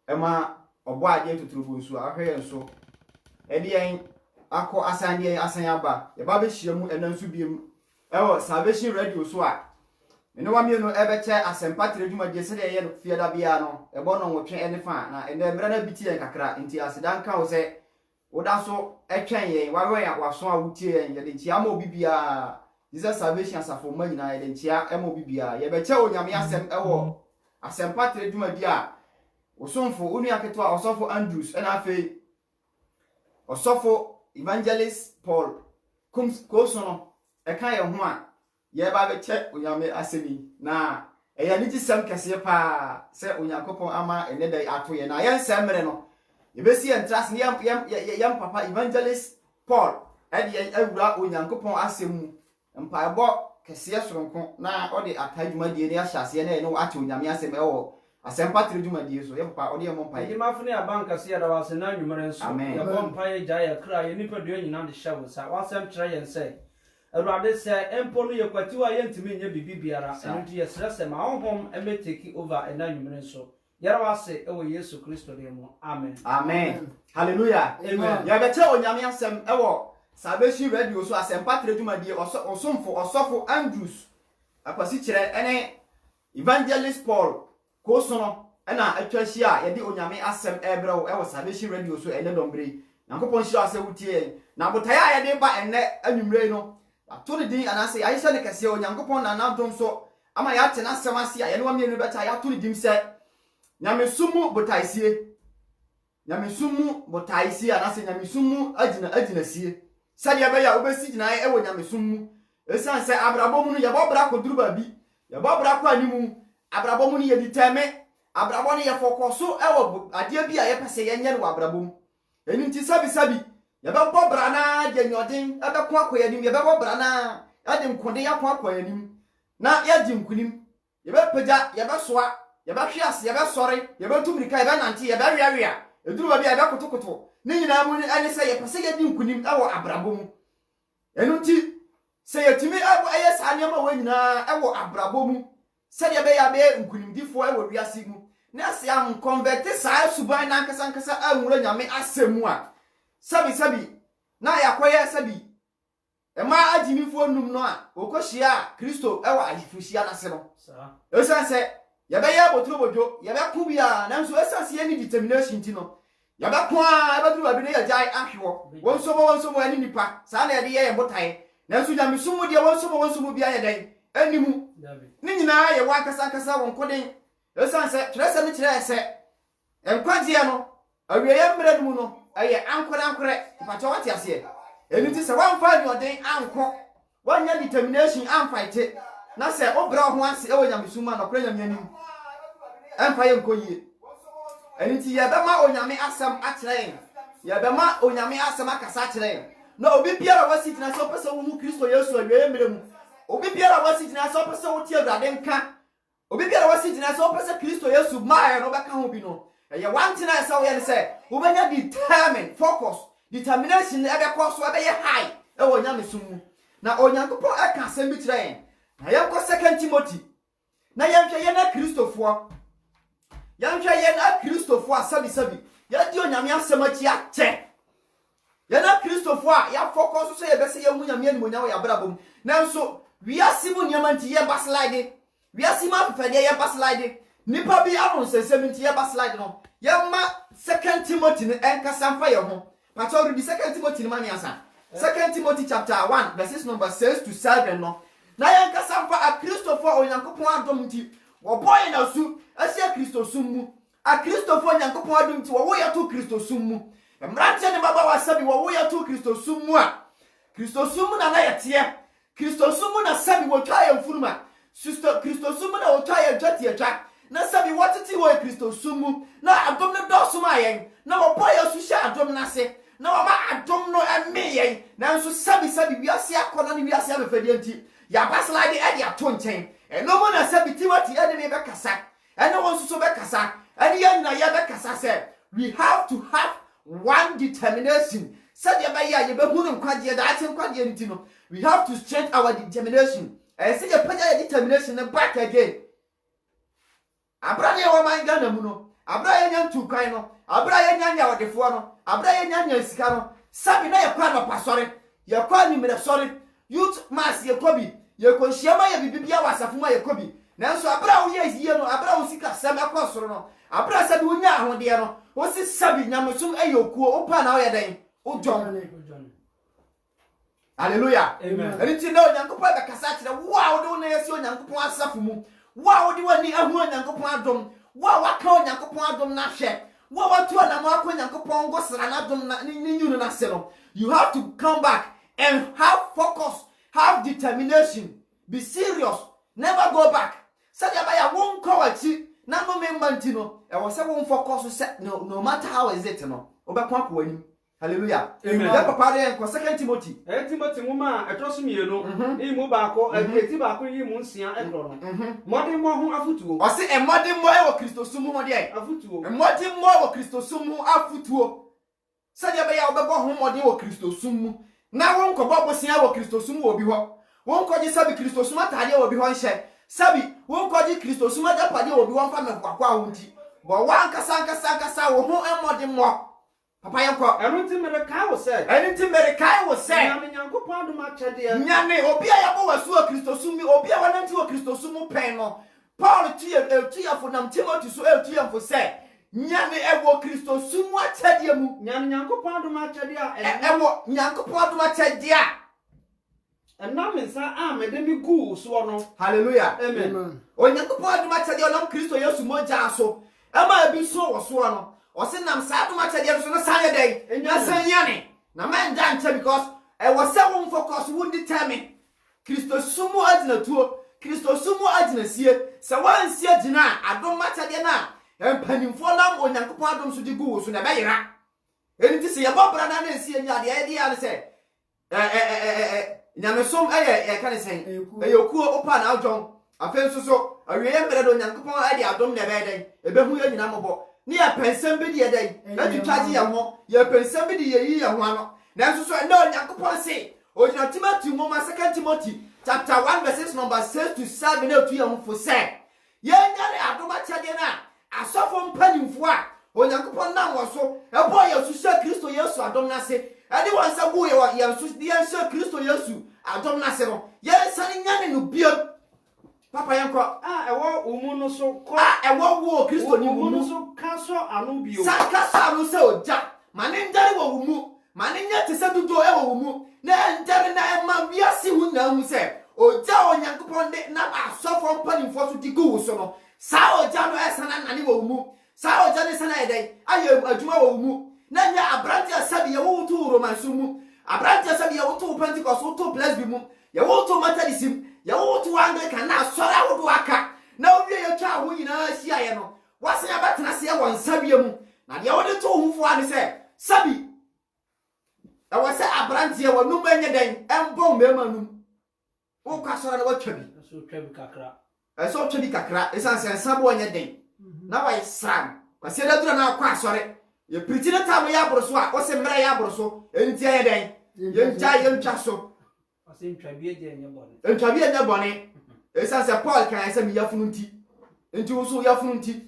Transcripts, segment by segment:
ema obo ade tuturubu nso ahwe nso ede yen akọ asande asan aba ye ba be hyiamu enanso biem ewo Salvation Radio so a ene wa mienu ebeche asempa tredwumadie se de ye no fieda bia no ebo no nwotwe ene fa na ene mra na biti yen kakra nti asedan ka wo se woda so etwen yen wawe ya waso a wutie yen ye de ntia ma obibia Jesus Salvation asafo ma nyina ye de ntia ema obibia ye beche onyame asem ewo asempa tredwumadie a osomfo unu aketo osofo Andrews ena afi osofo Evangelist Paul Kosono eka ye ho a ye ba be che onyame asemi na eya ni tisem kese pa se onyankopon ama eneda ato ye na ye nsemre no ye besi entras ni yam papa Evangelist Paul ede awura onyankopon asemu mpaebo kese soronko na ode atadwumadie ni ahyase na ye no ate onyame asem ewo asempa tredwumadie so ye papa ode ye mo mpa ye mafune abanka se ya da wase na nwumere nso ye bompa ye gya ye kra ye nipa do nyina de hyewo sa wasem kyerɛ ye nse Awurade se empo no ye kwati wa ye ntimi nya bibi biara eno nti ye srɛ se ma honhom emeteki over ena nwumere nso yara wase ewo Yesu Kristo de mo amen amen hallelujah amen ya beche onyame asem ewo Salvation Radio so asempa tredwumadie osofo Andrews akwasi kyerɛ ene Evangelist Paul Kosono ena atwahia ye de onyame asem ebrew ewo Salvation Radio so ene dombre nankopon hira ase wutie na botaya ye de ba ene anwumre no ato ne din anase ayehye ne kese onyankopon na nadom so ama ya te na asem ase a ye ne wa mienu beta ya to ne dim se nyamesumu botaisi anase nyamesumu agina sie sade be ya obesi gina ewo nyamesumu esan se abrabom no ye bobra koduru ba bi ye bobra kwa animu abrabom no ye diteme abrabom no ye fokoso ewo ade bi a ye pese ye nye no abrabom eni nti sabi ye be bobra na de nyoden ebe ko akoya nim ye be bobra na ade nkonde ya ko akoya nim na ye di nkunim ye be pagya ye be soa ye be hwease ye be sore ye be tumrika ye be nante ye be wiawia eduru ba bi ye be kotokoto ni nyina mu ani se ye pese ye di nkunim ewo abrabom enu nti se ye timi abo eye sa nyama we nyina ewo abrabom se ye be ya be nkunimdifo ewo wiase mu na se am convert sa suban na nkasa anwura nyame asemu a sabi na yakoye sabi ema ajimifo num no a okohia Kristo ewa ajifuhia na se no esanse ye be ya boturo bojo ye be ku bia na nso esanse ye ni determination ti no ye be ku a e be duru abi ne ye jai ahwo wonsomo ani nipa sa na ye de ye botae na nso nyamesumu de wonsomo bia ye den animu ni nyina ye wa nkasa wonkoden esanse trese ne kire ese enkwagye no awieye mmerɛ mu no aye ankore pacho wati ase enu ti se wan fa ni oden anko wanya determination anfight na se obra ho ase ewo nyamesuma na kora nyame anfa ye nkoyie enu ti ye be ma onyame asem akyerɛ ye be ma onyame asem akasa akyerɛ na obi biara wasi tina so pese wo mu Kristo Yesu awie mmerɛ mu obi biara wasi tina so pese wo tie Awurade nka obi biara wasi tina so pese Kristo Yesu maa no beka ho bi no ye one thing I saw you say wo benya determined focus determination ebe course ebe ye high e wo nyamesumu na onyankopon aka asem bi kire na ye ko 2 Timothy na ye hwe ye na Kristofo sabi ye di onyame asem achi ache ye na Kristofo a ya focus so ye be se ye hu nyame animonya wo ya brabom na nso wiase mu nyama nti ye baslide wiase ma pepede ye baslide nipa bi awon sesem nti ye baslide no ye ma 2 Timothy ne enkasa mfa ye ho pato read 2 Timothy ne mani asa 2 Timothy chapter 1 verses number 6 to 7 no na ye enkasa mfa a Kristofo onyankopon adom nti wo boy na su asia Kristo summu a Kristofo onyankopon adom nti wo ye to Kristo summu emrante ne baba wasabi wo ye to Kristo summu a Kristo summu na ye tie Kristo summu na sabi wo twa ye mfuruma sister Kristo summu na wo twa ye dwati atwa na sabi watiti wo Kristo summu na adom ne doso ma yen na wo boy asu sha adom na se na wo ma adom no eme yen na nso sabi wiase akona ne wiase abefade nti ya baslide e dia to nchen eno mo na sabi Timothy e de be kasa ene wo nso be kasa ene ye na ye be kasa se we have to have one determination said ye be ya ye be hunu nkwaje da ati nkwaje nti no we have to strengthen our determination and say ye panya determination back again abrane wo man Ghana mu no abra ye nya ntukwan no abra ye nya nya odefo no abra ye nya sika no sabi na ye kwa no pasore ye kwa ni mere sore youth mass ye kobi ye konhyiama ye bibibia wasafo ma ye kobi nanso abra wo ye yiye no abra wo sika sem ekosoro no abra sabi wo nya ahode no wo si sabi nyamosum ayokuo opa na wo ye den o John. Hallelujah. Amen. And you know, Yankopa the Cassatra, wow, don't you see Yankopa Safumu? Wow, do you want Yankopa Dom? Wow, what call Yankopa Dom Nashe? What to an Amako Yankopa Gosranadom Ninunasero? You have to come back and have focus, have determination, be serious, never go back. Sadabaya won't call it. Nano Membantino, I was a won't focus no matter how is it, no. Obaquan. Hallelujah. Amen. Papa en 2 Timothy. Timothy muma etrosumienu e mu baako eti baako yi mu nsia ekro no. Modern mo ho afutuo. O se modern mo e wo Kristo sumu mo de. Afutuo. Modern mo wo Kristo sumu afutuo. Sade be ya obebo ho modern wo Kristo sumu. Na won ko bobo sia wo Kristo sumu obi ho. Won ko ji sabi Kristo sumu atade obi ho nhye. Sabi won ko ji Kristo sumu adapade obi won fa mekwa ahunti. Bo wan kasa wo ho modern mo. Papa yanko Anything America will say. Anything America will say. Nyame obi ayabo wasu o Kristo sumi obi awananti o Kristo sumu pen no. Paul tuya for nam Timothy so tuya for say. Nyame ewo Kristo sumu achade mu. Nyame Nyankopon adom achade a ewo Nyankopon adom achade a. Enam nsa a mede mi gu so no. Hallelujah. Amen. O Nyankopon adom achade o nam Kristo Yesu mo ja so. Ema bi so wo so no. Ose nam sa adom achade so no sanye dey. Na sanyane. Na man dan che because I was so focus would determine Kristo sumu adina tuo Kristo sumu adina sie se wan sie gina adom machade na empanimfo nam Onyankopon adom so di gu so na be yira enti se ye bobra na na sie nya de e dia ne se nyamesom kan sen eyokuo opa na adom afenso so awie mbere do Onyankopon ade adom na be den ebehu ye nyina mobo ne ya pensem bi de den na twitwaje ye ho ye pensem bi de ye yi ye ho ano nanso so no Nyankopon say ojina Timothy moma 2 Timothy chapter 1 verses number 6 to 7 na tu ye ho fo say ye nyare adoma chade na asofo mpanimfo a Onyankopon na wo so ebo ye su Kristo Yesu adom na se ade wansa bu ye su ye Kristo Yesu adom na se no ye sane nyane no bio papa yanko ewo umu no so ko ewo wo Kristo ni umu no so kaso anu bio sakasa anu se oja mane ndare wo umu mane nya tese dudo e wo umu na ndare na ema wiase hu na hu se oja Onyankopon de na asofo mpanimfo so digu so no sa oja no esana nane wo umu sa oja ne sana edai aye adwuma wo umu na nya abrante asabi ye wo to romansu mu abrante asabi ye wo to Pentecost wo to Blessed bi mu ye wo to Methodism ye wo to Anglican na sora wo do aka na owie ye twa ho nyina hia ye no wase ya batena se ye won sabie mu na de wo de to humfo ane se sabi e wo se abrante ye wo num enye den embom mema num wo kwa sora na watwa bi so twa bi kakra so twa bi kakra esanse sabo enye den na wa isram kwase da dura na kwa sore ye pretire tam ya abroso a wo se mra ya abroso enti aye den ye nja ye ntwa so ase ntwa bi eje enye bone ntwa bi enye bone esanse Paul kan se mi yafunu nti enti wo so yafunu nti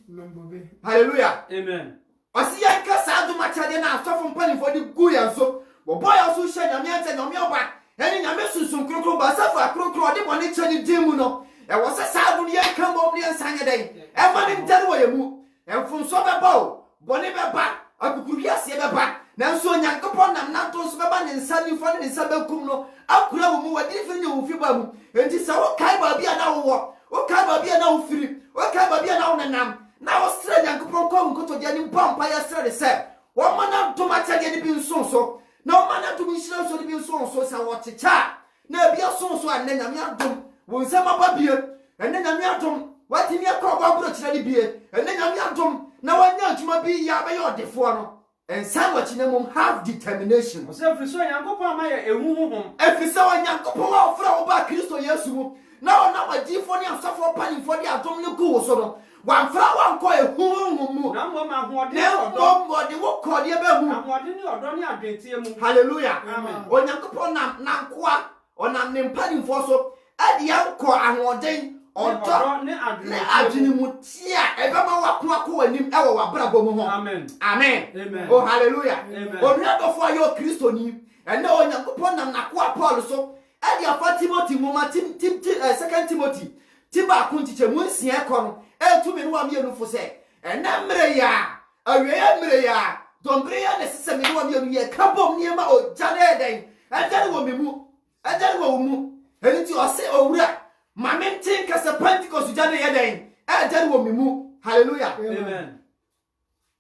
hallelujah amen ase ya ka sa do machade na asofo mpanifo di gu ya so bo boy so hye nyame ante nyame oba eni nyame sunsun krokro ba safa krokro de bone chani dimu no e wo se sa do ye kan bo bi ensanye den e ma ni ndare wo ye mu enfunso be ba bone be ba akukuru ase be ba nanso Onyankopon nam nanto so be ba ne nsa ni fo ne nsa be kum no akura wo mu wadi fi ne wo fi ba mu enti sa wo kai ba bia na wo kai ba bia na wo firi wo kai ba bia na wo nanam na wo sre Onyankopon ko nkoto dia ni bompa ya sre de se wo mana to machade ni bi nsonso na wo mana to nshira so ni bi nsonso sa wo checha na bia sonso anne nyame adom wo nsama ba bia enne nyame adom wati ni akọ ba bro chira ni bie enne nyame adom na wanya adwuma bi ya be yo defo no ensan wa chine mum have determination o se friso Nyankopon ama ye ehu honhom efisa wa Nyankopon wa ofra wo ba Kristo Yesu mu na ona wa difo ni asafo panifo di adom ni ku wo so no wa mfra wa nko ehu honhom mu na mo ma ho de de wo ko de be hu ahode ni odo ni adwentie mu hallelujah amen Onyankopon na nkoa ona ne panifo so ade anko ahoden odo ne adwene mu tia ebema wako wanim ewo wabrabo mu ho amen oh hallelujah onuadofo ayo Kristo ni ene onyankopon nam nakoa Paul so ade afa Timothy mu ma 2 Timothy tiba kuntiche mu nsia ekọ no etumi no wa mienu fo se ene mre ya awie mre ya dombre ya ne sese me no wa mienu ye kabom niema o jane eden ajare wo mu enti o se owura Mamentin kasa Pentecost jane yeden ajare wo mu hallelujah amen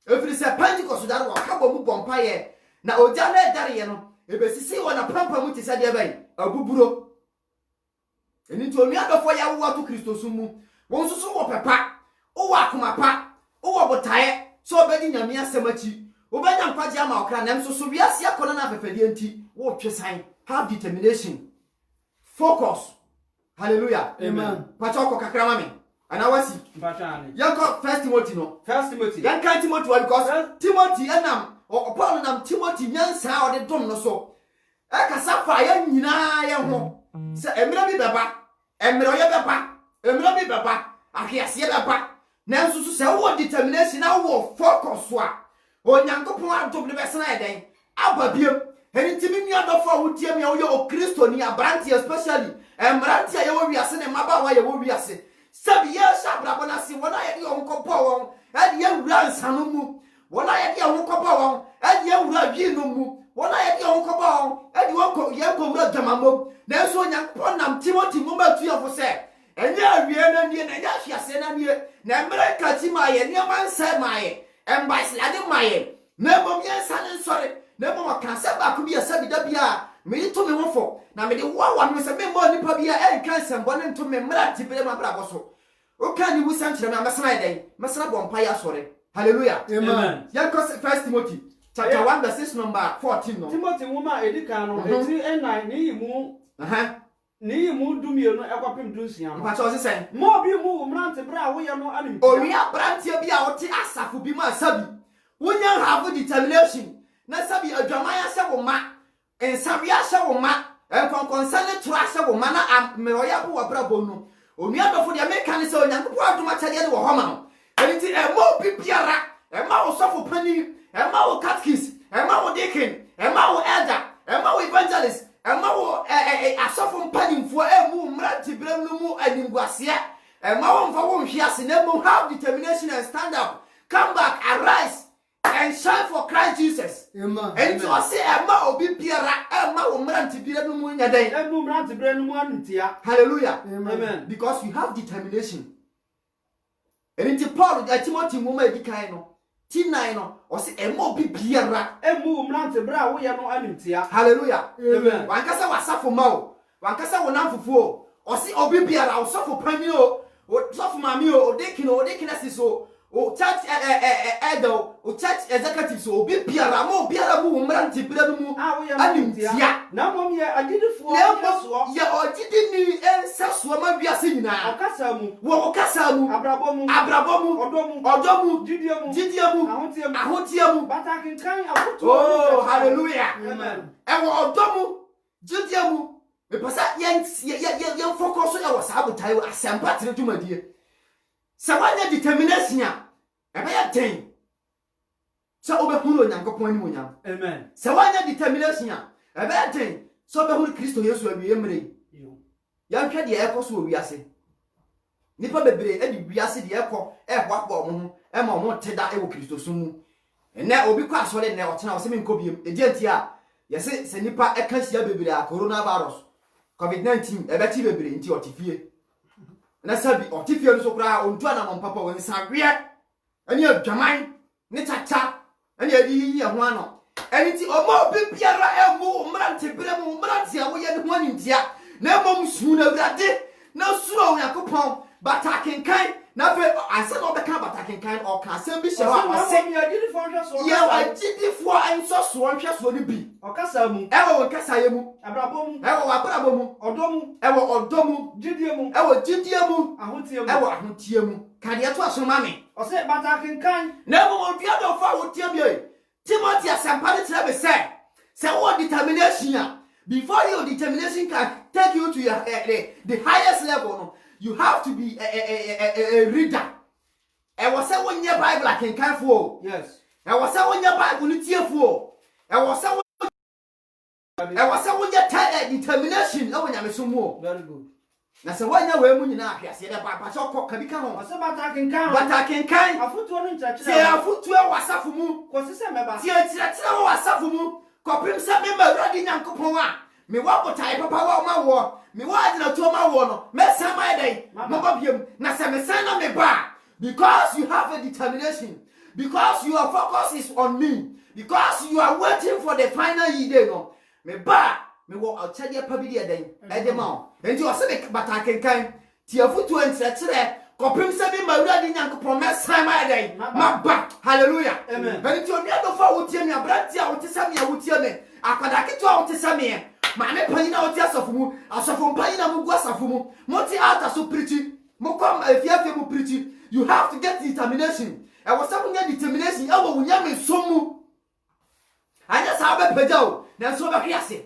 efiri se Pentecost jare wo kabo mu bompa ye na o jane dare ye no ebesisi wona pampa mu tisa de ben abuburo eni to nuadofo ya wo to Kristo sumu won susu wo pepa o wa akoma pa o wo botae so obedi nyame asemachi obenya nkwaje ama okra na mso so wiase akona na afefede enti wo twesan have determination focus hallelujah amen pacho ko kakra mame ana wasi patani yanko first Timothy no yanka Timothy wa because Timothy enam Paul nam Timothy nyansa ode dom no so akasa fa ya nyina ya ho se emira bi beba emira ye beba ahiase beba na nsusu se wo determination na wo focus wa onyankopon adom ne besena eden ababiem eni timi mi adofo wo tie mi wo yo Kristo ni abranti especially emranti ya wo wiase ne maba wa ya wo wiase sabi ya shabrabo na si wona ye yo nkopo won ade ya wura nsano mu wona ye de ho kopa won ade ya wura bi no mu wona ye de ho kopa won ade wo ye ko wura jamambo na so onyankopon nam Timothy mo ba tuya fo se enye awie na nie na ya hwiase na nie na America ti ma ye ne man sai ma ye embassade ma ye na mom ye sane sore na mom kan se ba ko bi asa bi da bia me to me wofo na me de wa no se me mo nipa bia e kan sembo ne to me mra ti bele ma bra boso o kan ni wusan kire me amesana eden mesana bompa ya sore hallelujah amen yanko first Timothy chapter 1 verse number 14 no Timothy woman edika no eti enai ni yimu dumienu ekwapem dunsia no pacho se sen mo bi mu umrante bra wo ye no anim oria brantie bia wote asafo bi ma sabi wonya have determination na sabi adwamaya se wo ma ensabia se wo ma enkonkonsa ne tura se wo ma na meroya bo wabra bonu onua befo de America ne se onyankopo adoma chade de wo homa no enti mo bi biara ma wo sofo pani ma wo catechist ma wo deacon ma wo elder ma wo evangelist ma wo asofo mpanimfo mu mranti brem no mu animguase ma wo mfa wo hwiase na mo have determination and stand up come back arise and shine for Christ Jesus amen and so say ma obi biara ma wo mranti brem no mu nyaden mu mranti brem no mu antia hallelujah amen because you have determination and Paul Timothy mo ma edikan no T9 no o se emo bi biara emu mrante bra wo ye no animtia hallelujah amen wankasa wasafo ma o wankasa wo namfofo o se obi biara o sofo pani o sofo mami o dekina siso o church elder o church executive so obi biara mu mrante bra no mu animtia na mom ye agidifo ye ogidi ni ensaso ma wiase nyina okasa mu abrabo mu odomu gidiemu ahotiemu batakin kan akoto oh hallelujah amen ewo odomu gidiemu me pasa yen focus on your sabotage asempa tire tumadie sawanya determination ebe ya ten so obehuru onyankopon ni monyam amen sawanya determination ebe ya ten so obehuru Kristo Yesu awie mre ya hwe de ekoso wiase nipa bebre edi wiase de ekọ ehwakọ mo ho ma mo teda ewo Kristo sumu ene obi kwa asole ne otena o se me nkobiem edi antia yese se nipa ekasia bebre a coronavirus covid-19 ebeti bebre nti otifie na sabi otifie no so kra ontu ana mompapa won sawie ani adwaman ne chacha ani adi ye ho ano ani ti omo bi biara emu mrante bremu mrante a wo ye ne ho anintia na mom su na urade na suro Yakopon batakenkan na fe ansa no beka batakenkan o ka asem bi shewa o se ye agidifo anso so hwe so ne bi o kasa mu ewo kasa ye mu abrabo mu ewo abrabo mu odomu gidiemu ahotiemu ewo ahotiemu kade to aso mame o se batakenkan na mo odua do fa wotiam ye Timothy asampare tire be say what determination before your determination can take you to your the highest level no you have to be a reader. And was say when your Bible I can count for. Yes. And was say when your Bible you tear for. And was say when your determination. Oh, when I'm so more. Very good. Now, so why now we're moving out here? Say that Papa Choko can become What's about I can count? but I can kind. I put one in church. Say I put 12 was for mu. What's the same about? See, it's was for mu. Copim some member ready now. Copoa. Me what but I papa my war. Me what na to my war. Mess my day. Mama him. Na say me send on me bar. Because you have a determination. Because your focus is on me. Because you are waiting for the final year. No. Me bar. Me wo I'll tell you pabidi den e de ma enti o se be batakenkan ti afutu entrechire kopim se bi mawura di nyankopon mesan ma den ma ba hallelujah amen enti o nia do fa wotie me abranti a wote sam ya wotie me akwada keto a wote sam ye ma me pani na wote asofo mu asofo pani na mu gu asofo mu moti altar so preaching mo kom afiafe mu preaching you have to get determination e wo sam nya determination e wo wunya me somu anya sa be pejao na so be hwiase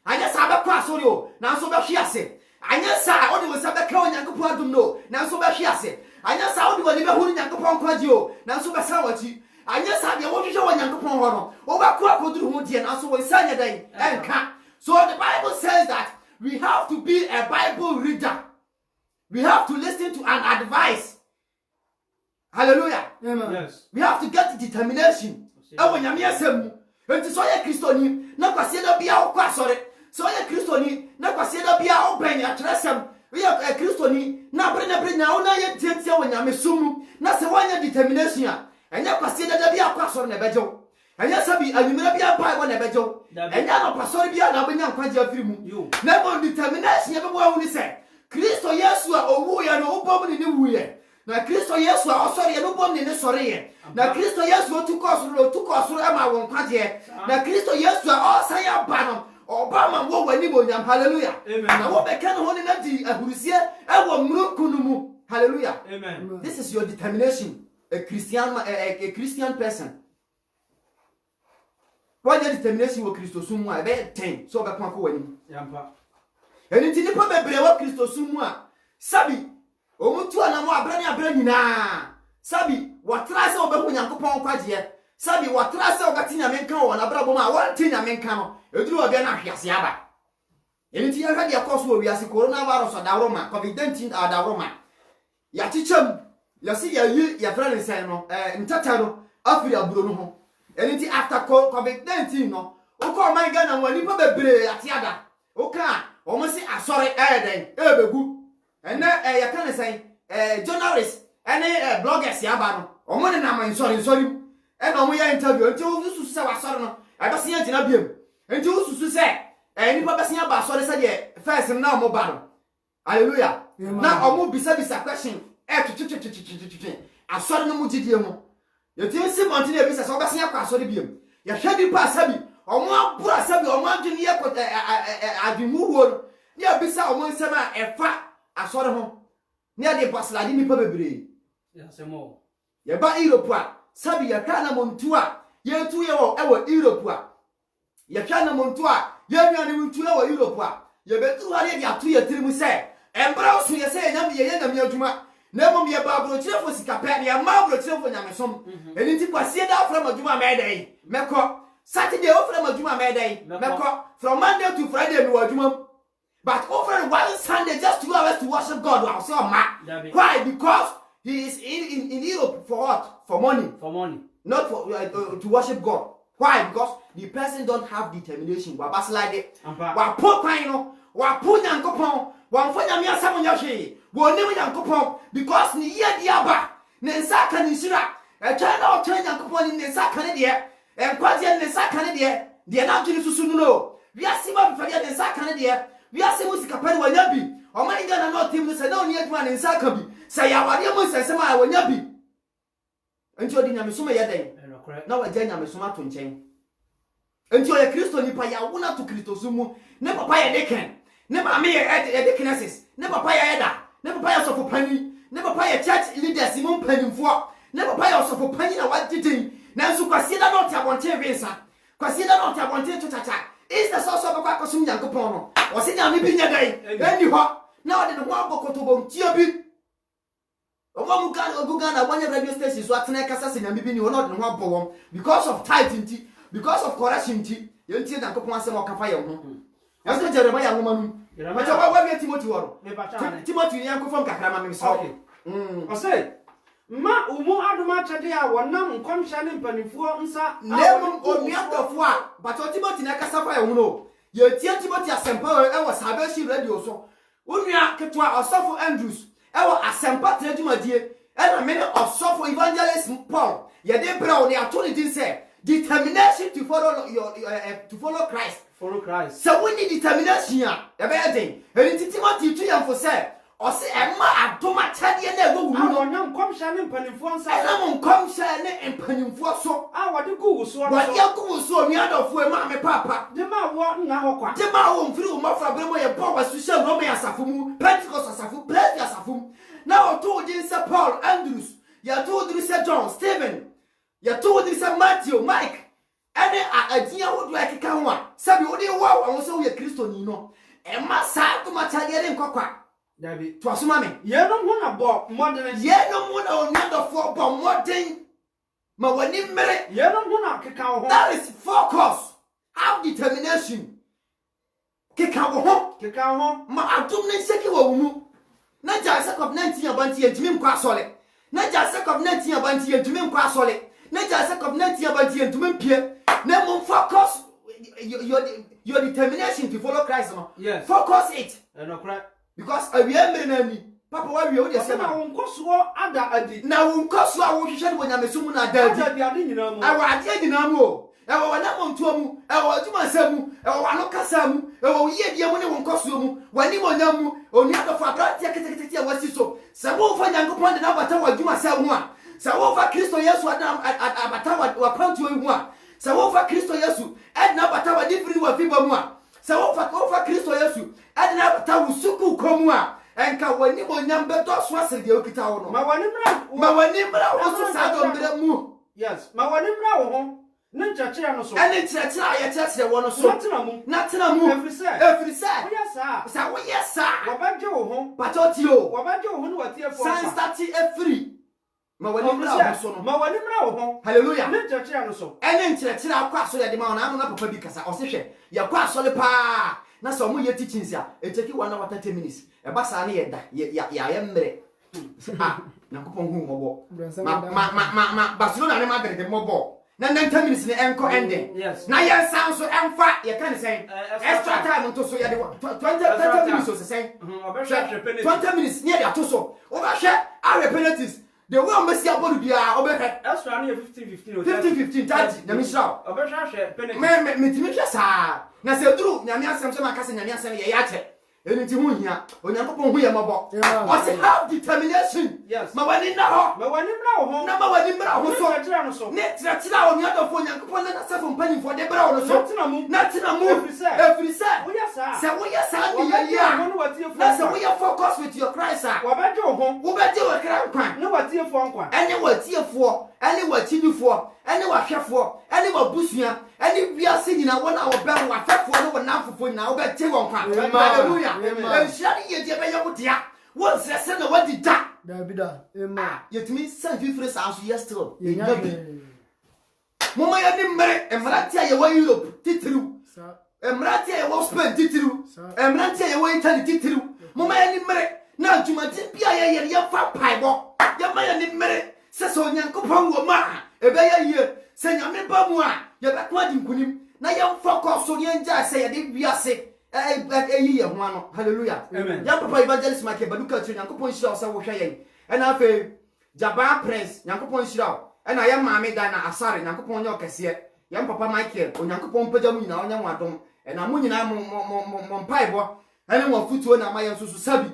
anya sa be kwa sori o na so be hwiase anya sa odi wo sa be ka onyankopon adum no na so be hwiase anya sa odi wo ni be hu nyankopon kwaji o na so be sa wachi anya sa de wo hwehwe onyankopon ho no o ba ko akoduru ho die na so wo sanya dan enka so the Bible says that we have to be a Bible reader. We have to listen to an advice. Hallelujah. Amen. Yes. We have to get determination. E wo nyame asem enti so ye kristoni na kwase da bia wo kwa sore so ye kristoni na kwase da bia wo ban ya tresem ye kristoni na brenya wo na ye tiatia wo nyame sum na se wanya determination a enya kwase da bia kwa sore na bejew enya sabi anyimira bia pai wo na bejew enya no pasore bia na benya nkwaje afiri mu na mo determination ye bebo hu ni se Kristo Yesu a owu ye no obom ni wu ye na Kristo Yesu a osore ye no bom ni sore ye na Kristo Yesu otukosuru ama won kwaje na Kristo Yesu a osaya banom Obama wo wani mo nyam hallelujah na wo be kan ho ni na di ahurusie e wo mrukunu mu hallelujah amen this is your determination a Christian person what your determination wo Kristo sumu a be 10 so be kwa ko wani yampa eni ti ni pa bebre wo Kristo sumu a sabi omutu ana mo abra nyina sabi watra se obehu nyankopon kwaje sabi watra se obati nyamenka wo na brabo ma wonti nyamenka no eduru obi na hwiase aba eni ti ya hwade akoso wo wiase coronavirus adawroma covid-19 adawroma ya chicham ya si ya yi ya fra ne sen no ntata no afiri aburo no ho eni ti after covid-19 no uko man ga na wani pa bebre atiada uka o mo si asore den ebegu ene ya kan ne sen journalist ene bloggers ya ba no o mo ne na man sorry ene o mo ya interview enti o susu se wasore no abasi ya tina biem enti o susu se nipa besi ya ba sorry se de first na o mo ba no hallelujah na o mo bisa question asore no mu gidie mo ye ti si mountain e bisa so besi ya kwa asore biem ya hwedi pa sabi o mo abura sabi o mo adwene ye ko adwemu wo ni abisa o mo nsema efa asore ho ni ade baslade nipa bebre ya semo ye ba Europe a sabi ya kana montu a ye tu ye wo ewo Europe a ye kana montu a ye nwane montu ewo Europe a ye betu hare dia tu ye tirimu se embra osu ye se nyam ye nyam adwuma na mom ye ba bro chirefo sikape ye ma bro chirefo nyamesom eni ti kwasie da afra madwuma medai meko Saturday ofra madwuma medai meko from Monday to Friday me wadwuma. But over one Sunday, just 2 hours to worship God. I'll say, why? Because he is in Europe for what? For money. For money. Not for to worship God. Why? Because the person don't have determination. Wa slide it. Wa po kwano. Wa po nyankopon. Wa mfa nyame asamo nyahwe. Wo nim nyankopon because ni ye dia ba. Ne nsa ka ni shira. E twa na o twa nyankopon ni nsa ka ne de. E kwaje ne nsa ka ne de. De na dwene susu no. Wi asima mfa de nsa ka ne de. We are saying kapani wanyabi o mani gana no team no say na oni aduma ne nsa ka bi say ya wade mo nsensema a wanyabi enti odi nyamesoma ye den na waje nyamesoma to nchen enti o ye Kristo nipa ya wona to Kristo sumu ne papa ye deken ne ma me ye dekenesis ne papa ye eda ne papa ye sofo pani ne papa ye church leaders mo mpanimfo ne papa ye sofo pani na wajidin na nsu kwase da no te abonte wensa kwase da no te abonte to chacha is the source of a cosum yankopon. Was it a binya day? Then you Now the one bokoto tiabi. Omo Uganda one radio station so atena kasa se nyame bi ni one the one bowom because of tithe because of correction ti. Yenti na kopon asem okafa ye ho. Aso Jeremiah ngoma nu. Macho wa bi Timothy woro. Timothy ni yankofom kakra ma me so. O say ma umu aduma chade a wonam nkomhya ne mpanimfo nsa lemu omiatofo a but Timothy na kasa fa ye ho no. Ye tie Timothy asempa e wo Salvation Radio so. Onua ketwa Osofo Andrews e wo asempa tredumadie e na me Osofo Evangelist Paul ye de bra oni ato ne din say determination to follow to follow Christ. Follow Christ. So we need determination ya. E be den. E Timothy tu yam for say o se e ma adoma chade na ego wu no. Wonam nkomhya ne mpanimfo nsa. E na mo nkomhya ne mpanimfo so. Wode gu so. Wode gu so mi adofo e ma me papa. De ma wo na hokwa. De ma wo mfiri wo mafra bremo ye Paul wa social no me asafo mu. Pentecost asafo, bless asafo. Now told you say Paul, Andrews, you told you say John, Stephen, you told you say Matthew, Mike. Any idea would like a can Sabi odi wow and so we Christo ni no. E ma sa to ma chagere nkokwa. David, to asuma me. Ye no mo na bo modern. Ye no mo na onado for bo modern. Ma wani mere. Ye no mo na keka ho. That is focus. Have determination. Keka ho. Keka ho. Ma atum ne seki wo mu. Na ja sekop 19 abanti entimi nkwa asole. Na ja sekop 19 abanti entimi nkwa asole. Na ja sekop 19 abanti entimi mpie. Na mo focus your determination to follow Christ no. Yes. Focus it. No correct. Because we are many papa why we dey say na wonkoso ada adi. Na wonkoso a wo hwehwe wo nyameso mu na ada adi. Ada adi nyina mu. Awa adi nyina mu o. Ewo wana montuo mu, ewo aduma samu, ewo wano kasa mu, ewo yedie mu ne wonkoso mu, wani monya mu, oni adofo abrantia ketekete a wasi so. Sa wo fa Nyankopon de na bata wa aduma samu a. Sa wo fa Kristo Yesu abata wa kwantuo mu a. Sa wo fa Kristo Yesu na bata wa difiri wa fiba mu a. Sa wo fa Kristo Yesu na bata wa suku komu a. Enka wani monya mbedo so asere de okita wo no. Ma wani mra wo so sa do mbre mu. Yes, ma wani mra wo ho. Ne chachira no so. Ene chachira ya chachira wo no so. Natena mu. Every say. Sa wo yes sir. Wabaje wo ho. Patoti o. Wabaje wo ho no watie fo. Sans stati free. Ma wani mra wo so no. Ma wani mra wo ho. Hallelujah. Ne chachira no so. Ene chachira akwa so ya de ma na papa bi kasa. O se hwe. Ya kwa so le pa. Na so mo ye teachings ya. E take 1 hour 30 minutes. E ba sa na ye da. Ya mre. Ah, na kopon hu mobo. Ma Barcelona ne Madrid de mobo. Na 10 minutes ni enko ending. Yes. Na yen sound so emfa ye kan say extra time to so ye de 20 minutes so say. 20 minutes near the to so. O ba hwe our penalties. The way o mesi abodu bia o be hwe. Extra na 15 30 na mi sha. O be hwe penalty. Me timi hwe sa. Na se duru nyame asem so na kase nyame asem ye ya che. Eni ti hu hia. Onyankopon hu ye mabo. O say have determination. Yes. Ma wani na ho. Ma wani mra wo ho. Na ma wani mra ho so. Ne tira o nyado fo Nyankopon na sefo mpani fo de bra wo no so. Na tena mu. Every say. Wo ya sa. Se wo ya sa ni ye ya. Na se wo ya focus with your Christ ah. Wabaje wo ho. Wo be je wo kra nkwan. Ne watie fo nkwan. Ene watie fo, ene watidifo, ene wahwefo, ene wabusua, ene wiase nyina wona wo be wafefo ne wona fofo nyina wo be te wo nkwan. Hallelujah. Enshari ye je be ye wo dia. Wo sese na wadi da. Davida. Amen. Yetumi san fifre sa so yes still. Ye nyabi. Mama ya ni mere, emratia ye wo Europe titiru. Sa. Emratia ye wo Spain titiru. Emratia ye wo Italy titiru. Mama ya ni mere, na adwumadin bia ye fa paibo. Ya ma ya ni mere, se so Nyankopon wo ma. Ebe ya ye, se nyame ba mu a, ye be kwa di nkunim. Na ye focus so ye nja se ye de wiase. Ye ho ano. Hallelujah. Amen. Ya papa evangelist Michael Baduka tu Nyankopon shira o se wo hwe yen. Na afi Jaba Prince Nyankopon shira o. Na ya maame da na asare Nyankopon nya okese. Ya papa Michael Onyankopon pagya mu nyina onya wadom. Na mu nyina mo mpaibo. Ene wo futuo na maye nso so sabi.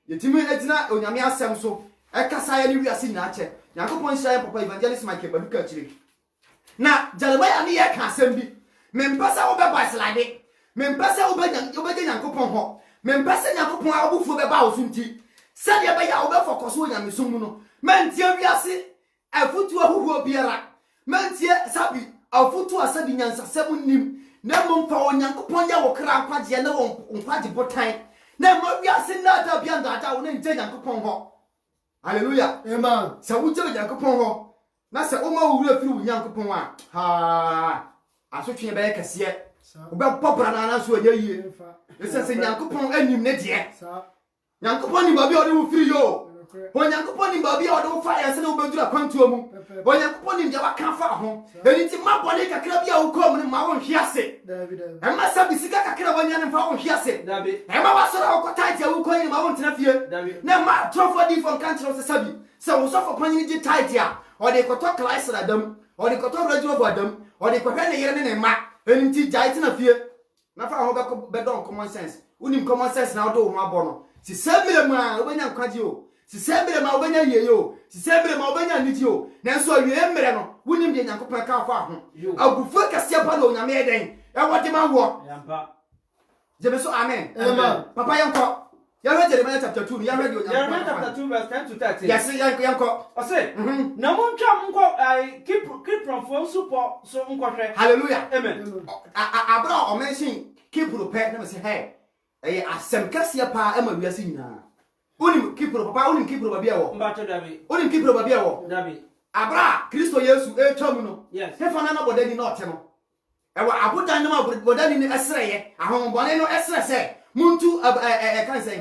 Yetimi etina onyame asem so. Kasa ya ni wiase nyina ache. Nyankopon shira ya papa evangelist Michael Baduka chire. Na Jeremiah ni ye ka asem bi. Mempasa wo be baslide. Mempasa wo be Nyankopon ho. Mempasa Nyankopon a obufu be ba wo sunti. Sade be ya wo be focus wo nyame so mu no. Mantie wiase afutu ahuhu biara. Mantie sabi afutu asabi nyansa semu nim. Na mompa Onyankopon ya wo kra nkwaje na wo nkwaje botan. na mo bia se na da bia ndada wo ne nje Nyankopon ho hallelujah Amen. se wo je Nyankopon ho na se o ma wo wura firi wo Nyankopon a ha asotwe be kese wo be popra na na so anya yie se Nyankopon anim ne de Nyankopon ni ba bia o de wo firi yo Onyankopon ni ba bia o de wo fa ya se na wo bedura kwantuo mu Onyankopon ni dia waka fa ho enti mabone kakra bia wo kom ni ma wo hwe ase Emma sabi sika kakra wanya ne fa wo hwe ase Emma wasora wo kotaiti wo koyi ni ma wo ntena fie na ma trofo di fon kantro se sabi se wo sofo panyi di taiti a o de koto Christ radam o de koto radio of adam o de kohwe ne yere ne ma enti jaiti na fie na fa ho be don common sense unim common sense na do ho abono si sabire ma obanya nkwaje o si sabire ma obanya yeyo si sabire ma obanya niti o na so awie mmere no wunim de Nyankopon ka fa ho agufu kase pa no nyame eden e wode ma wo yampa jebe so amen Amen. papa yanko ya read Jeremiah chapter 2 ya read Jeremiah chapter 2 verse 10 to 13 yes yanko o say na mo ntwa nko keep from phone support so nko hwe hallelujah amen abra o mention kipro pe na me say hey eh asem kase pa e ma wiase nyina unim kipro papa unim kipro ba bia wo mbacho dabi unim kipro ba bia wo dabi abra Kristo Yesu e twam no yes hefa na bodani na ote no ewa abodan na bodani ni esreye ahombone no esre se muntu kan say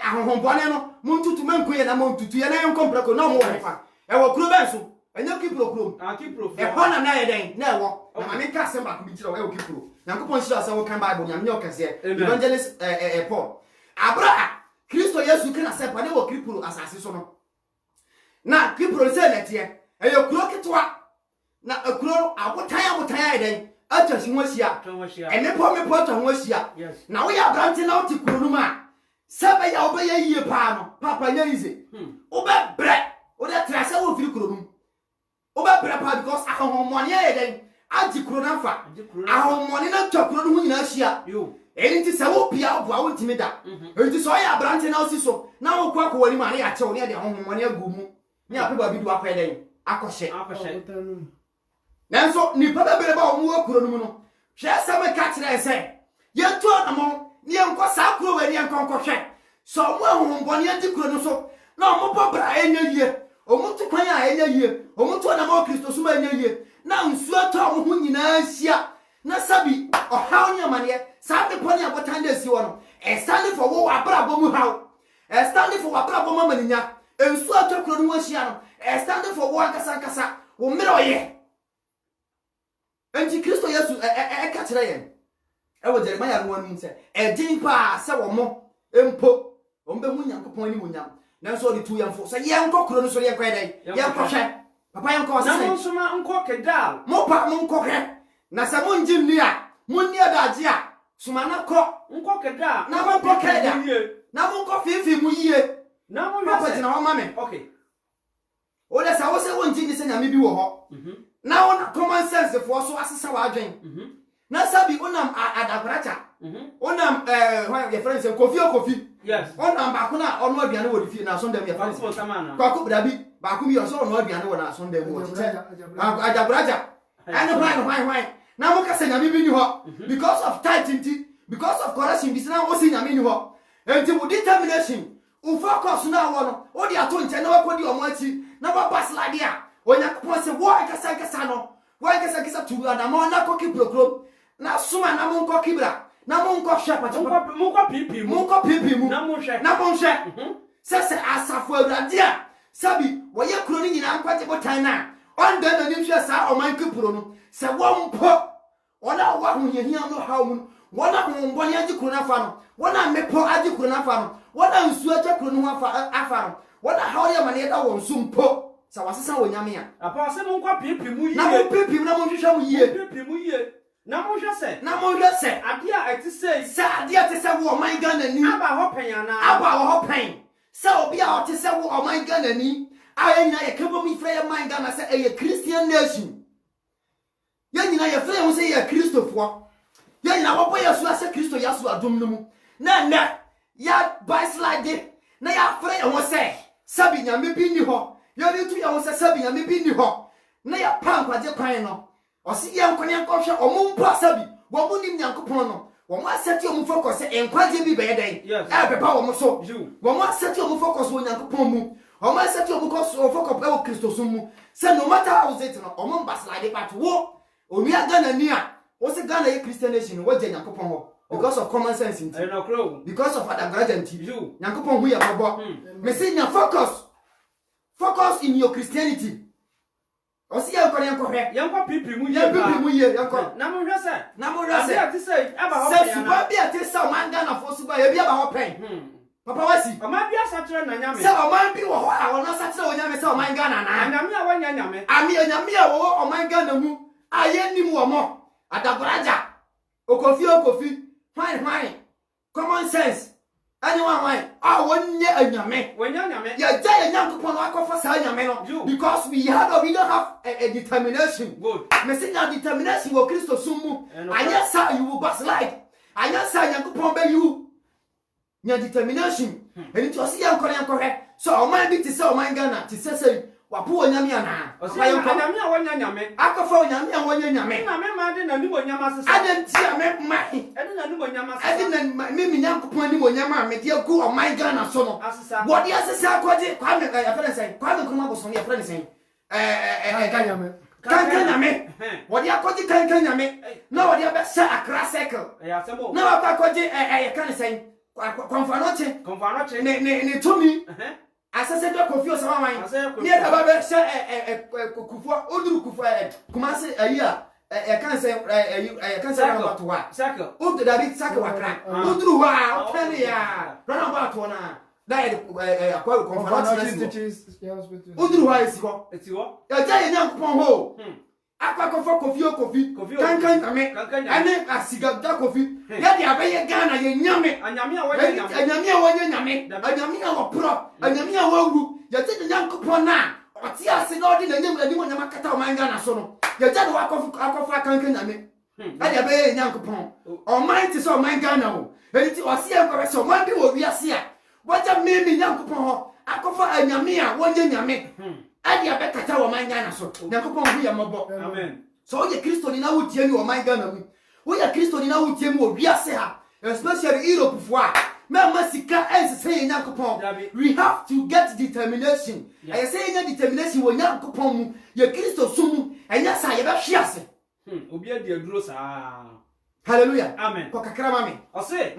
ahombone no muntu tu menkuye na muntu tu ye na enkomprako na mo hefa ewa kuro benso enya kipro kuro kipro e hona na ye den na ewo na mame ka se ba ko bi kira ewo kipro Nyankopon shira se wo kan Bible nyame yo kase evangelist Paul abra Kristo Yesu kana se pa ne wo kipro asase so no na kipro se netie eyo kuro ketwa na kuro abotan den atwa shi ho hia emepo atwa ho hia na wo ya brante na oti kuro no ma sebe ya obe ya yie pa no papa nya ize obe bre o de trase wo firi kuro no obe bre pa because ahomoni ya den agi kuro na fa ahomoni na twa kuro no nyina hia yo enti se wo bia obo awo ntimi da enti so ya brante na osi so na wo kwa wani ma na ya che wo ne de ahomoni agumu ni apeba bidu akwa den akoshe nanso ni papa bere ba omo kuro no no hwe asem ka kire se ye to na mo ni enko sa kuro we ni enko hwe so mo ahombone adi kuro no so na omo bobra enya yie omo to kwan a enya yie omo to na mo Kristo so ma enya yie na nsu ata omo hu nyina hia na sabi ohaw nyamane sa de poni abotan de si wo no e stand for wo abra bomu haw e stand for abra bomu maninya ensu ata kuro no hia no e stand for wo ankasa wo mere oye Enti Kristo Yesu ka kire yen wo Jeremiah no anu se din pa se wo mo empo wo mbe hu Nyankopon ni munyam nanso odi tu yamfo se yenko kuro no so yenko edai yenko hwe papa yenko se na mo soma nko kedal mo pa mo nko hwe na se mo njim ni a mo ni adaje a soma na ko nko kedal na mo nko keda na mo nko fifi mu yie na mo papa tina ho mame okay o de sa wo se wo njim ni se nyame bi wo ho na ona common sense for so asesa wa adwen na sabi onam adabracha onam your friends kofi yes onam ba ko na ono aduane wo difie na sonde your friends kwa ko brabi ba ko bi o so ono aduane wo na sonde wo adabracha ana hwan na mo ka se nyame bi ni ho because of tithe because of corruption bi na wo se nyame ni ho enti wo determination u focus na wo no wo di ato nche na wo kodi omo achi na wo baslide a Onyankopon se wo kasa no wo kasa tu na mo na koki program na suma na mo koki bra na mo nko hwe pa mo nko pipi mu na mo hwe se asafo awrade a sabi wo ye kuro ni nyina nkwaje botan na on da na ni hwe sa o man kipro no se wo mpo ona wa hu ye hia no haw mu wona hu mboni agi kuro na fa no wona mepo agi kuro na fa no wona nsu agi kuro no afa no wona haw ye mane da wo nsu mpo sa wasesa wo nyame a apa se mo nko pipi mu yie na mo pipi na mo hwehwa mu yie pipi mu yie na mo hwe se ade a eti sei sa ade ate se wo man Ghana ni aba ho pen ana aba ho pen sa obi a ate se wo man Ghana ni a nyina ye kebo mi frɛ ye man Ghana se ye Christian nation ye nyina ye frɛ ho se ye Kristofo ye nyina wo boy Yesu ase Kristo Yesu adom no mu na ya backslide na ya frɛ ye ho se sabi nyame bi ni ho ye ni tu ye ho se sabi nyame bi ni ho na ya pa nkwaje kwan no o se ye nkwane nkɔhwɛ o mu mpa sabi wo mu nim Nyankopɔn no One more set your focus and quite be better day. Every power so. One more set your focus on Yankopomu. One more set your focus on Focus Christosumu. Say no matter how it or Mombas like it, but war. Or we are gonna near. What's a Ghana Christian nation? What Yankopomo? Because of common sense. Because of other gradient. Yankopon, we are about. Messina focus. Focus in your Christianity. O si yanko yanko pipi mu ye yanko na mo hwese ati say aba ho pen suba bia te sa manga na fo suba ye bia ba ho pen papa wasi o ma bia satre na nyame se o man bi wo ho a wo na satre o nyame se o manga na nyame a wanya nyame ami nyame a wo o manga na mu aye nim wo mo adagoraja okofi fine common sense anyone wonye anyame wonya nyame ya jaya nyankopon akofa sa anyame no because we don't have a determination. Good. Me say na determination wo Kristo sumu anya sa you will backslide anya sa nyankopon be you nya determination eni to see yankore so o man bi ti say o man Ghana ti say wapo onyame ana o say anyame a wonya nyame akofa onyame a wonya nyame na me ma de na ni wonyama sesa adentia me mai ede na ni wonyama sesa ede na me nyankopon ni wonyama me de go o man Ghana so no what dey asesa akwaje kwa me ya fere say kwa me kuma boso ya fere say Kankanyame what dey akwaje kankanyame na what dey be say akra circle na what akwaje kan say konfanoche ne tumi asase do confuse sama wan ni da ba be se kufu oduru kufu kuma se ayi a kan se na ba to wa circle odu da bi circle wakra oduru wa o kan ya rana ba to na da e akwa confanoche oduru wa esi ho ya ja ye nyankopon ho akwa kofi kankanyame ane asiga da kofi ya di abaye Ghana ye nyame anyame a wonya nyame anyame a wopro anyame a wawu ya ti nyankopon na oti ase na odi na nyam ani mo nyama kata o man Ghana so no ya ja do akofa kankanyame ade abaye nyankopon o man ti so man Ghana o enti o se enko so man bi wo wi ase a waja memi nyankopon ho akofa anyame a wonya nyame adi abekata wo man Ghana so nyankopon hu ya mabo amen so ye Kristo ni na wutie ni wo man Ghana mu wo ye Kristo ni na wutie mu wo wiase ha especially Europe fo a mama sika say nyankopon we have to get determination I say determination wo nyankopon mu ye Kristo sumu enya sa ye be hwiase obi adi aduro sa hallelujah amen ko kakra mame o say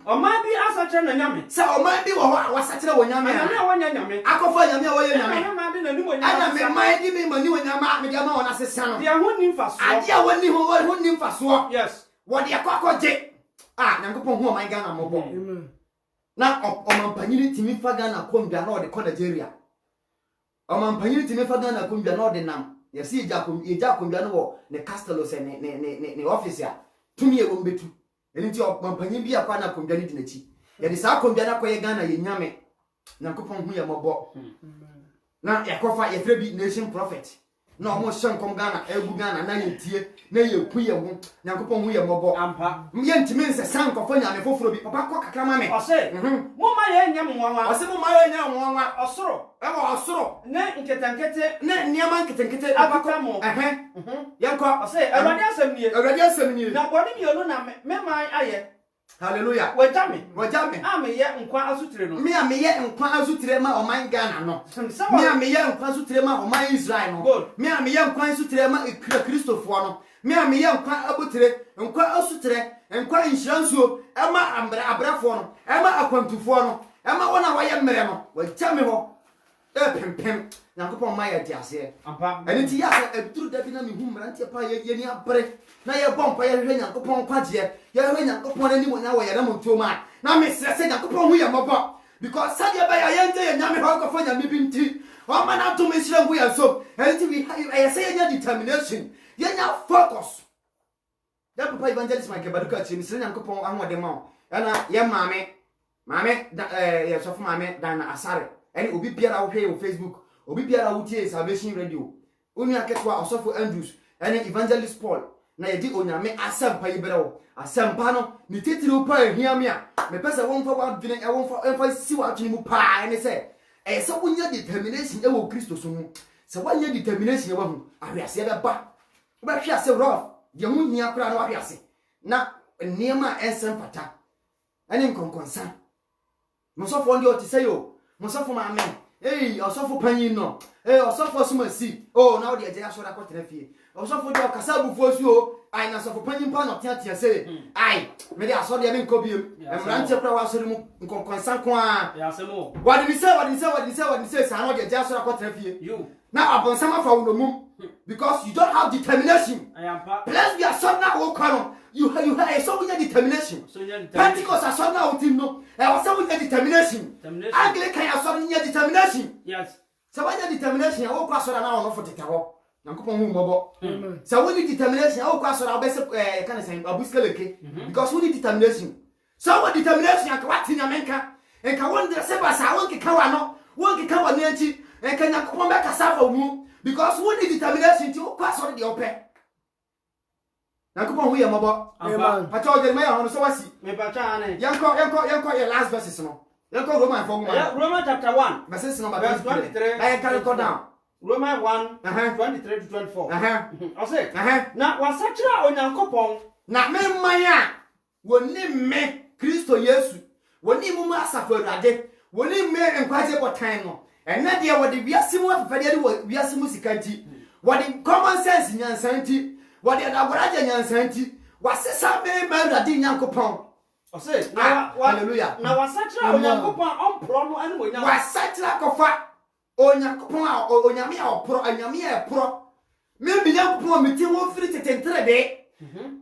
o man bi asatre na nyame sa o man bi wo wasatre wo nyame nyame a wonya nyame akofa nyame a wo ye nyame nyame ma de na ni mo ana me man di me mani wo nyama me dia ma wona sesa no dia ho nim faso ade a woni ho nim faso yes wo de akwakoje nyankopon hu o man Ghana mo bo na o man panyini timi fa Ghana kombia na o de ko Nigeria o man panyini timi fa Ghana kombia na o de nam yesi eja kombia no wo ne castle se ne office a tumi e wo mbetu eni ti o man panyini bi akwa na kombia ni dinachi ye de sa kombia na koye Ghana ye nyame nyankopon hu ye mo bo na yakofa ye fre bi nation prophet na omo shankom Ghana egu Ghana na ye tie na ye ku ye ho nyankopon hu ye mo bo ampa ye ntime nse sankofo nyame foforo bi papa ko kakra ma me o say mo ma ye nyam nwanwa o se mo ma ye nyam nwanwa osoro osoro ne nketankete ne niama nketankete abaka mo yanko o say awade asem nie na bodi bi onu na me man aye hallelujah wajame ame ye nkwa asutire no me ame ye nkwa asutire ma o man Ghana no me ame ye nkwa asutire ma o man Israel no me ame ye nkwa asutire ma Kristofo no me ame ye nkwa abutire nkwa asutire nkwa insuransuo ema abrafo no ema akwantufo no ema wona waye mmere no wajame ho pempem nyankopon ma ye diase ampa eni ti ya eduru dabi na mi hu mrantie pa ye ni abre na ye bompa ye hwe nyankopon kwaje ye hwe nyankopon ani mo na wo ye na montuo ma na me sese nyankopon hu ye mobo because sadia ba ye nte ye nyame ho ko nyame bi nti o ma na to me sire hu ye so eni ti we say ye determination ye nya focus ya papa evangelist Mike Baduka chi mi sire nyankopon ahode ma na ye maame ye so fu maame dan na asare eni obi biara wo hwe wo Facebook obi biara wo tie Salvation Radio onu aketwa osofo Andrews eni evangelist Paul na yedi onyame asampa yibrewo asampa no ni titiri upa ehiame a me pese won fa wadwene e won fa si wadwene mu pa ene se se wonya determination e wo Kristo so mu se wonya determination e wo hu ahwiase be ba hwe ase rough de hu hia kra na ahwiase na niema ensem pata ene nkonkonsa mosofo ndi otiseyo mosofo ma amen osofo panyin no osofo sumasi na odi eje asora kwotena fie osofo di okasa bufuo suo ai na osofo panyin pa no tiatia se ai me di asori ame nkobiem emrante pra wa asori mu nkonkonsa ko a ya semo wadi se sa no odi eje asora kwotena fie now abonsama fa wo mum because you don't have determination plus we are so now wo kwano you have so much determination Pentecost are so now team no was so much determination Anglican are so much determination yes so what determination wo kwa so na no for tetawo nankopon hu mobo so we need determination wo kwa so na obese can say abuskeleke because we need determination so what determination akwa tinya menka enka wonder se ba sa wonke kawa no wonke kawa ni anti enka nankopon be kasa fa mu because we need determination to kwa so de ope nankopon hu ye mobo pacho Jeremiah hono so wasi me pacha ane yanko your last verses no yanko Romans 4 Romans chapter 1 verses number 23 I can go down Romans 1 23 to 24 I say na wasachira onyankopon na me manya woni me Kristo Yesu woni mu asafa Awurade woni me enkwaje botan no ena de wode wiase mu afafade de wiase mu sikanti wode common sense nyansanti wode adagoraje nyansanti wasesa me Awurade nyankopon say hallelujah na wasachira onyankopon ompro no ane onyankopon wasachira kofa onyankopon onyame a opro anyame a epro me bi nyankopon meti wo firi tetentere de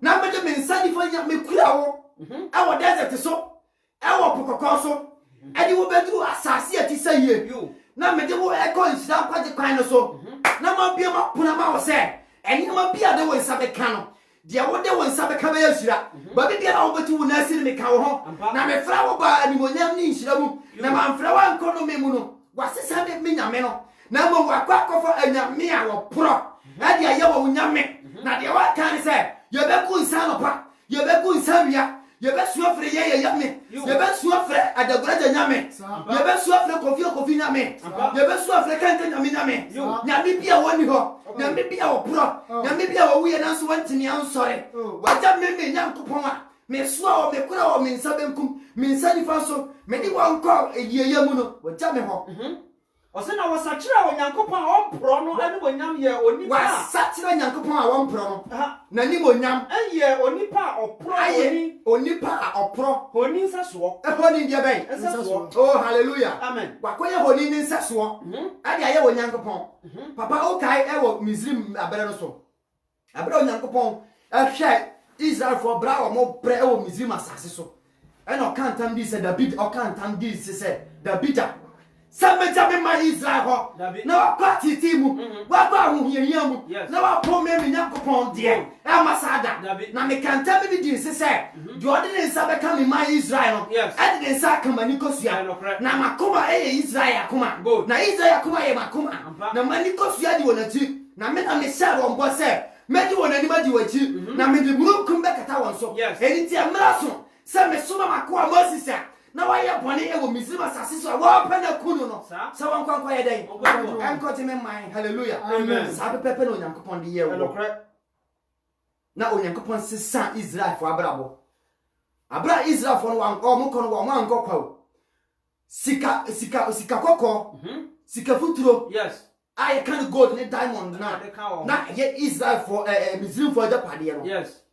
na me de me nsani fa nya me kura wo awo desert so awo pokoko so edi wo bedru asase ati saye na me de wo eko nsida kwaje kwan no so na ma bia ma puna ma wo se eni ma bia de wo nsabe kano dia wo de wo nsabe ka ba yasira ba bia na wo betu wo na siri me ka wo ho na me fra wo ba ni monyam ni nsira mu na ma mfra wa nkono me mu no wasesa de me nyame no na mo wakwa kofa anyame a wo pro na dia ye wo nyame na dia wa kan se ye be ku nsa no pa ye be ku nsa wia ye be suo fre ye yame ye be suo fre adagoraja nyame ye be suo fre kofi nyame ye be suo fre kan nyame nyame bia woni ho nyame bia wo pro nyame bia wo wiye na so wantini ansore waja me nyankopon a me suo o me kura o me nsa benkum me nsa nifa so me di won ko eyeye mu no waja me ho ose na wasachira onyankopon ompro no ane wonyam ye onipa wasachira nyankopon a wompro no na ni wonyam ye onipa opro onipa a opro honi nsaso honi dia ben nsaso oh hallelujah amen wakoye honi ni nsaso ade aye wonyankopon papa okay ewo Misrim abere no so abere onyankopon ahwe Israel for bra o mo bre ewo Misrim asase so eno kantam di se David o kantam di se David Sameja me ma Israel ho na wakati timu waba ahuhia mu na wapo me nyankopon de e amasada na me kanta me di se de odine nsa be ka me ma Israel no ade de nsa ka mani kosua na makoma Israel akoma na Israel akoma ye makoma na mani kosua di wonati na me share won bo se me di wonani ma di wachi na me di murukum be kata won so eni ti amraso se me soma makoa Moses na waya bone ewo Misrim asase so wa pa na kunu no sa wan kwankwa ye den enko te me man hallelujah amen sa pepe no nyankopon de ye wo na onyankopon sesa Israel fo abra Israel fo no wan o mo kono wo man kokwa o sika kokko sika futuro yes I can gold ne diamond na ye Israel fo Misrim fo japade no yes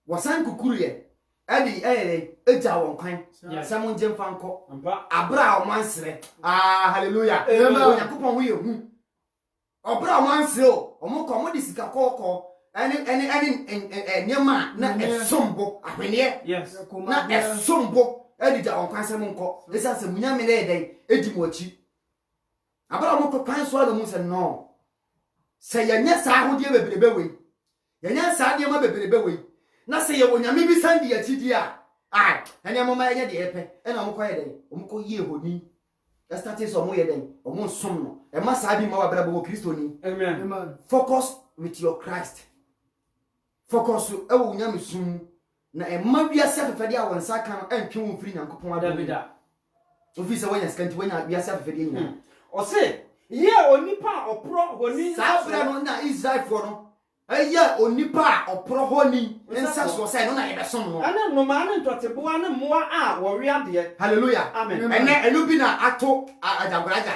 wasan kukuru ye adi eja won kwan samon jemfa nko abra o mansere hallelujah onyankopon hu ye hu obra o mansere o mo ko mo di sika kokko eni nyama na esombo ahwene na esombo adi ja won kwan samon ko esa se munyame na eden edi mo achi abra mo ko kwan so ado mu se no se yanya sa ahode bebrebe we yanya sa ade ma bebrebe we na se ye wonyame bi sandi atidi a ene mo ma ye de epe ena mo koye den mo ko ye honi start so mo ye den o mo som no e ma sa bi ma wa bra bo Kristo ni amen focus with your Christ focus e wo nyame sum na e ma wiase afefade a won sa kan antwe wo firi nyankopon adabida ofisa wanya skanti wanya wiase afefade nya o se ye onipa opro honi sa bra no na Israel for no Aya onipa oprohoni ensa so say no na yebesom no. Ana no ma na ntotebo ana moa a wo wi ade. Hallelujah. Amen. Enu bi na ato ajagoraja.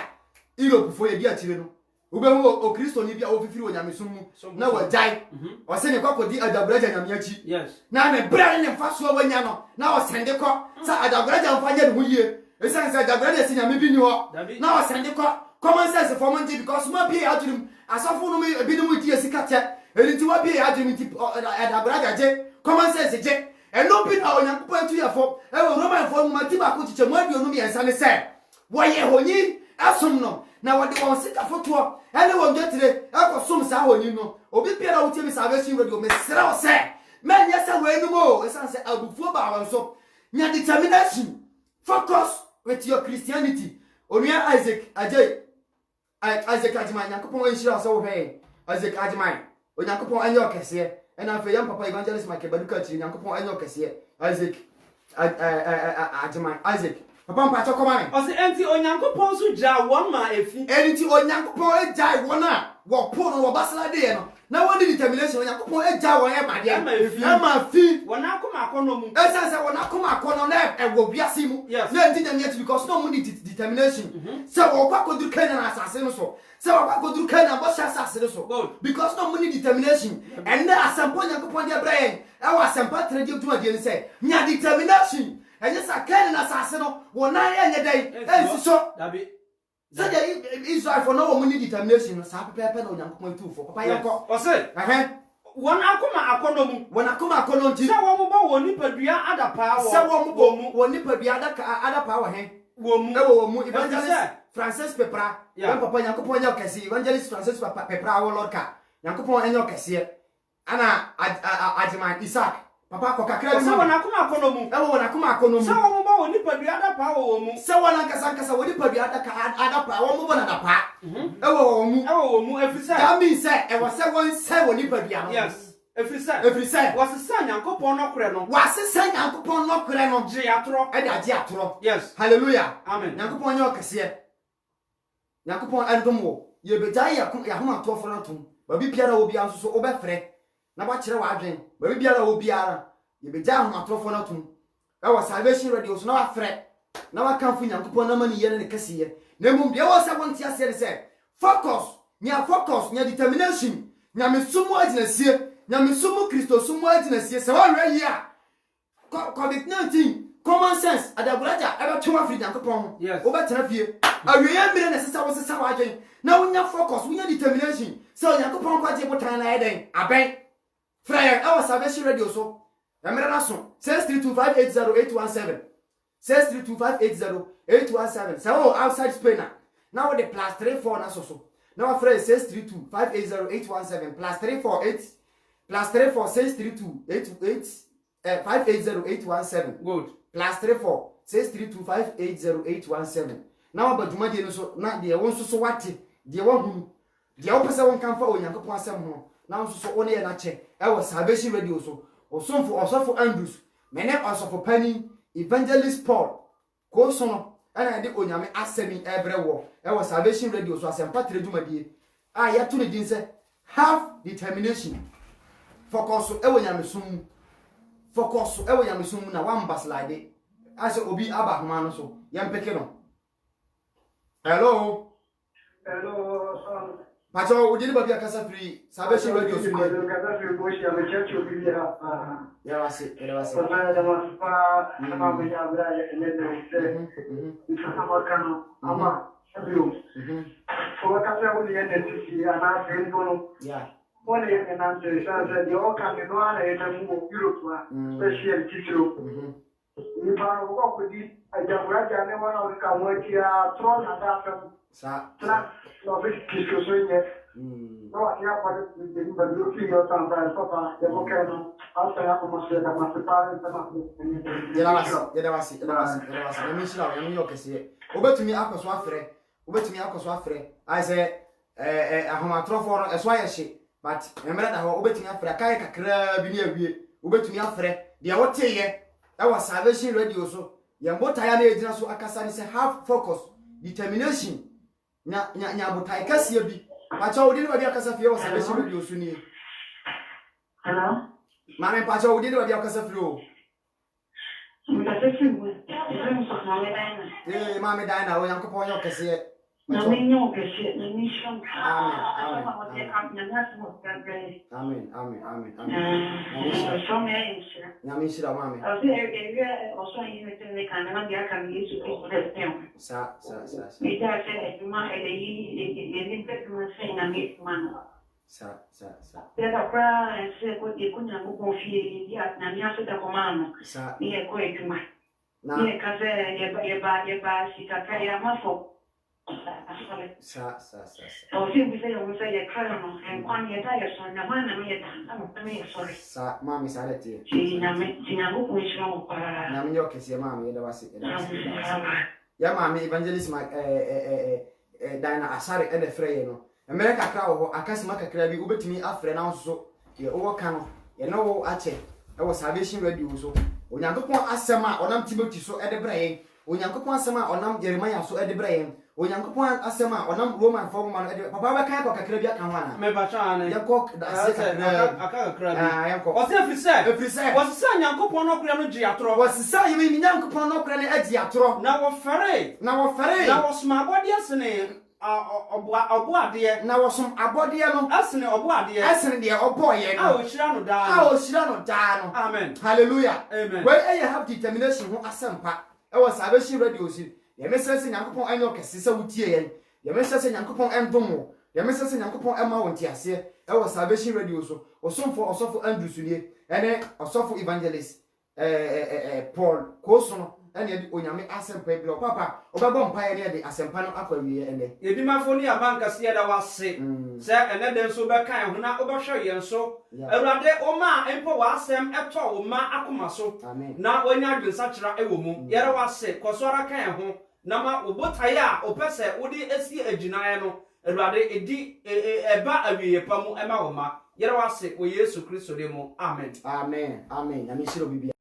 Europe fo ye bi atire no. Ubehu o Kristo ni bi a ofifiri onyamesum mu na wajai. O se ne kwakodi ajagoraja nyame achi. Yes. Na me bra ne mfaso wanya no na o sende ko sa ajagoraja mfanya ne ho yie. Esan sa ajagoraja si nyame bi ni ho. Na o sende ko common sense for money because mo bi aturum asafo no me bi no mu tie sikate. Eliti wa bi aturum ti ajagoraja je common sense je. Eno bi na onyankopon tu yafo e wo Roman fo mu mati ba ko chiche mo aduonu mi ensa ne se wo ye honyi asom no na wo de won sika foto ene wo ngetire akosom sa honyi no obi pia na wo tie mi salvation radio me sere wo se men yesa we enu mo esan se abufuo ba won so nya determination focus with your Christianity onua Isaac Ajimai nyankopon enhira so wo hwe Isaac Ajimai onyankopon anya okese ena afa yam papa evangelist Michael Baduka chi nyankopon anya okese Isaac Ajimai Isaac papa mpa cho koma me o se enti onyankopon so ja won ma efi enti onyankopon ejai won a wo po no wo basla de no na won determination onyankopon ejai won e bade e ma fi won akoma akono mu esa se won akoma akono na e wo biase mu na enti nyame ati because no money determination se wo kwa koduru Kenya na asase no so se wo kwa koduru Kenya bo sha asase no so because no money determination and na asampo onyankopon de brain e wa asampa trade duma de ni se nya determination and yes, I can assassin one night any day. So, Israel for no money determination. Some people know young point 2 for Papa. Or say, one akuma akonomu. One akuma akonomu. So, one nipper be other power. So, one nipper be other power. Womu evangelist Francis Pepra. Young Papa Yankoponya Cassie, evangelist Francis Pepra, our Lorca. Yankopon and your Cassie. Anna Ajimai Isaac. Papa ko kakra bi. So wana kuma akonomu. Wana kuma akonomu. So wo ba woni pa biada pa wo mu. So wana nkasa woni pa biada ka ada pa wo mu bona da pa. Wo mu efisa. That means say e was say won say woni pa biada. Yes. Efisa. Was say Nyankopon no kure no. Was say Nyankopon no kure no. Je atoro. E da je atoro. Yes. Hallelujah. Amen. Nyankopon nye okese. Nyankopon andom wo. Ye beja ya homa to fo no tom. Ba bi piara wo bia nso so obefre. Na ba kire wa adwen ba biara wo biara ye beja ho atrofo na tum e wa salvation radio so na wa frɛ na wa kanfo Nyankopon na mani yene ne kasiye na mum bia wo sa wonti ase se focus nya determination nya mesumu aginasie nya mesumu Kristo sumu aginasie se wa hwe yi a COVID-19 common sense adaguraja ebe tuma free Nyankopon wo betena fie awiye mire na sesa wo sesa wa adwen na wonya focus wonya determination se Nyankopon kwaje botan na eden aben Frère, our salvation radio so. Emera so. 632580817. 632580817. So outside Spain now with the +34 na so. Now frère 632580817 +34 632580817. Good. +34 632580817. Now abaduma de no so na de won so wate de won hu de opese won kan fa Onyankopon asem ho. Now so one ye na che e was salvation radio so osofo Andrews mene osofo pani evangelist Paul ko so no ana de onyame asemi ebrewo e was salvation radio so asempa tredumadie a ya to ne din se have determination focus e wonyame sum focus e wonyame sum na one baslide ase obi aba homa no so yam peke no hello Pacho, we didn't be a casa free. Salvation radio. Yeah, I see. It was no big discussion yet. No, I can't put it in the looking your sometimes, Papa. The volcano, after I must say that my parents are not. I say, a homatrophone, a swire but remember that obetting after a kayak crab in your view, obetting after the what say, I was salvation radio so. Yambo Tayane so Akasan is a half focus, determination. Nya botai kasi bi pacha odi ba dia kasa fie wa salvation radio so ni Hello? Mame pacho udi do dia okasa firo. Mkase fibu. Ebe so mame dina. Mame dina o Yankopon yo kese. Na menyo kese, na mission. Amen. Nyamishira mame. Also you need to kind of get can use to Sa. It has a man Sa. There's a cry and say what you couldn't go fee yet, and you have to command. Sa. Near quite to my. Near Cafe, your bar, she can carry a muffle. Sa. So we say a crown and 1 year tire, so no one I mean, sorry. Sa, mami sa leti. Tina which no. Naminyo kese mami eda wasi. Ya mami evangelist ma Dina asare ede frey no. America kra wo akasima kakra bi ubetimi afre na nso ye wo ka no ye no wo ache e wo Salvation Radio so onyankopon asema onam Timothy so ede brayen onyankopon asema onam Jeremiah so ede brayen onyankopon asema onam Roman form no ede papa ba kan ko kakra bi aka ho ana me ba cha ana ye ko ase aka kakra bi ye ko o se efrise wo se nyankopon no kura no gi atoro wo se sa ye nyankopon no kura ne agi atoro na wo fere na wo sma body asene obo ade na wosom abode no asene obo ade asene de oboye no o hira no da no amen hallelujah amen when you have determination ho asempa e was Salvation Radio si ye mesese nyankopon anyo kese se wutie yen ye mesese nyankopon endomo ye mesese nyankopon ema wonti ase e was Salvation Radio so osofo Andrew Sulie ene osofo evangelist Paul Kosono ene onyame asempa bi papa obabo mpaye ne de asempa no akwawie ene ebi mafoni abanka se da wase se ene den so be kan ho na obehwe yen so awurade o ma empo wasem eto o ma akoma so na onya dwensa kira ewo mu yere wase kosora kan ho na ma obotaye a opese wode esi aginaye no awurade edi eba awiye pamu ema wo ma yere wase o Yesu Kristo de mu amen amishiro bibi